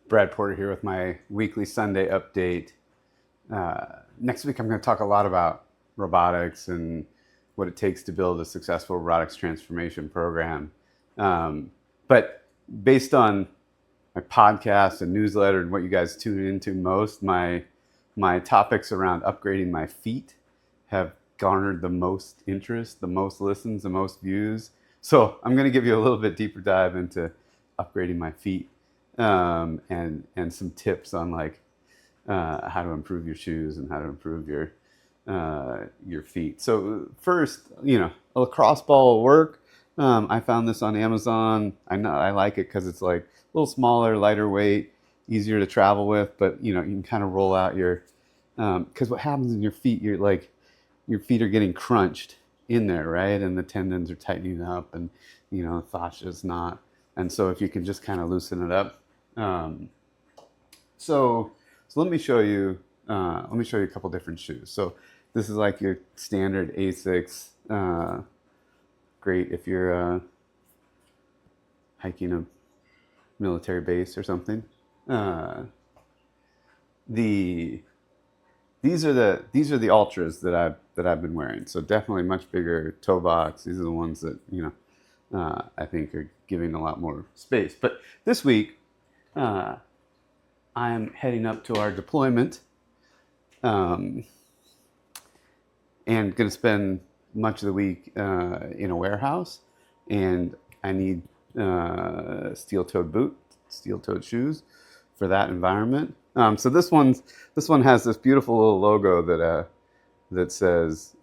Brad Porter here with my weekly Sunday update. Next week, I'm going to talk a lot about robotics and what it takes to build a successful robotics transformation program. But based on my podcast and newsletter and what you guys tune into most, my topics around upgrading my feet have garnered the most interest, the most listens, the most views. So I'm going to give you a little bit deeper dive into upgrading my feet and some tips on like how to improve your shoes and how to improve your feet. So first, a lacrosse ball will work. I found this on Amazon. I like it because it's like a little smaller, lighter weight, easier to travel with. But you can kind of roll out your because what happens in your feet, your feet are getting crunched in there, right? And the tendons are tightening up, and the fascia's not. And so if you can just kind of loosen it up. So let me show you. Let me show you a couple different shoes. So this is like your standard Asics. Great if you're hiking a military base or something. These are the Ultras that I've been wearing. So definitely much bigger toe box. These are the ones that I think are giving a lot more space. But this week, I'm heading up to our deployment, and going to spend much of the week in a warehouse, and I need steel-toed shoes for that environment. So this one has this beautiful little logo that says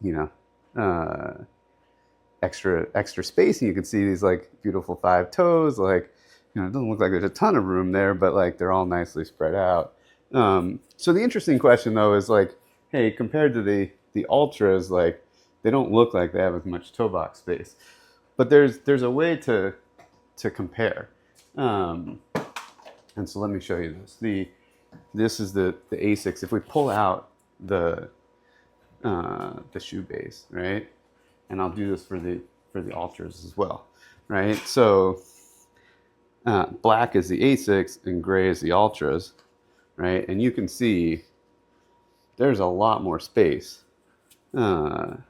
extra space, and you can see these like beautiful 5 toes. Like it doesn't look like there's a ton of room there, but like they're all nicely spread out. So the interesting question though is like, hey, compared to the Ultras, like they don't look like they have as much toe box space, but there's a way to compare. And so let me show you this. This is the Asics. If we pull out the shoe base, right? And I'll do this for the Ultras as well, right? So black is the Asics and gray is the Ultras, right? And you can see there's a lot more space in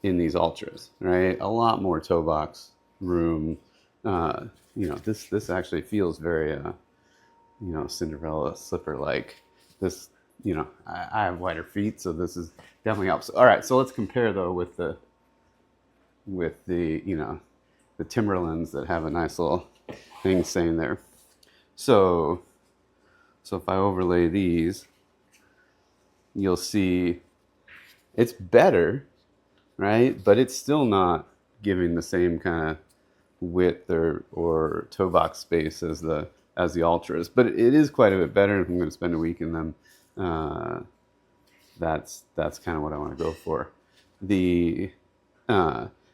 these Ultras, right? A lot more toe box room. This actually feels very Cinderella slipper like. This, I have wider feet, so this is definitely helps. All right, so let's compare though with the Timberlands that have a nice little thing saying there. So if I overlay these, you'll see it's better, right? But it's still not giving the same kind of width or toe box space as the Ultras, but it is quite a bit better. If I'm going to spend a week in them, that's kind of what I want to go for.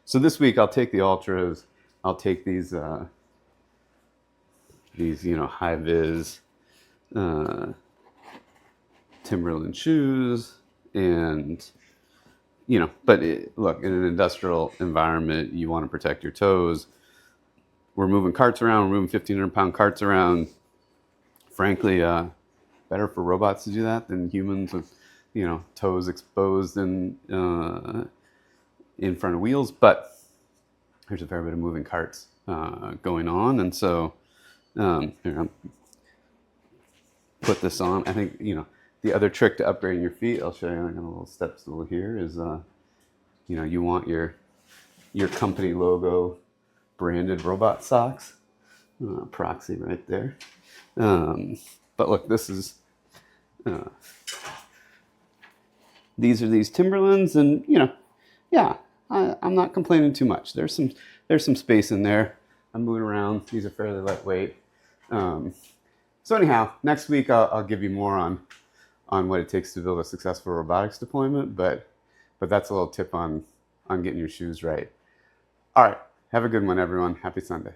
So this week I'll take the Ultras. I'll take these high vis Timberland shoes, and but look, in an industrial environment, you want to protect your toes. We're moving carts around. We're moving 1,500-pound carts around. Frankly, better for robots to do that than humans with, toes exposed and in front of wheels. But there's a fair bit of moving carts going on, and so here, I'll put this on. I think the other trick to upgrading your feet, I'll show you like a little step stool here, is you want your company logo branded robot socks. Proxy right there. But look, this is these are these Timberlands, and I'm not complaining too much. There's some space in there. I'm moving around. These are fairly lightweight. So anyhow, next week I'll give you more on what it takes to build a successful robotics deployment. But that's a little tip on getting your shoes right. All right. Have a good one, everyone. Happy Sunday.